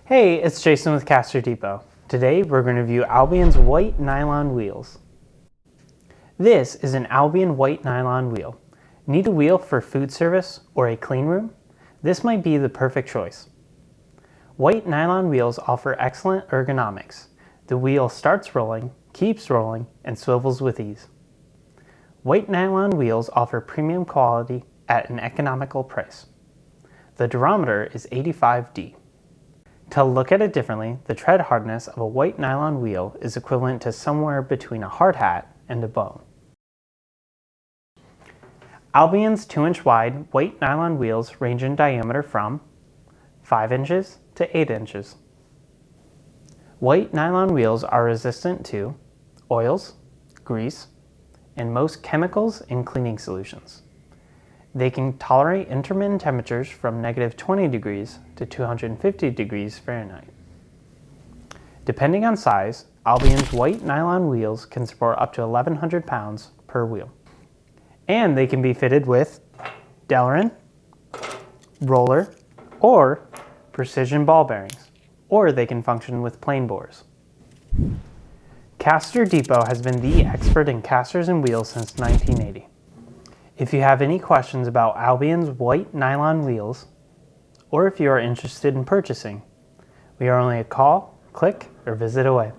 Hey, it's Jason with CasterDepot. Today we're going to review Albion's white nylon wheels. This is an Albion white nylon wheel. Need a wheel for food service or a clean room? This might be the perfect choice. White nylon wheels offer excellent ergonomics. The wheel starts rolling, keeps rolling, and swivels with ease. White nylon wheels offer premium quality at an economical price. The durometer is 85D. To look at it differently, the tread hardness of a white nylon wheel is equivalent to somewhere between a hard hat and a bone. Albion's 2-inch wide white nylon wheels range in diameter from 5 inches to 8 inches. White nylon wheels are resistant to oils, grease, and most chemicals and cleaning solutions. They can tolerate intermittent temperatures from -20 degrees to 250 degrees Fahrenheit. Depending on size, Albion's white nylon wheels can support up to 1,100 pounds per wheel. And they can be fitted with Tolerant, roller, or precision ball bearings, or they can function with plain bores. CasterDepot has been the expert in casters and wheels since 1980. If you have any questions about Albion's white nylon wheels, or if you are interested in purchasing, we are only a call, click, or visit away.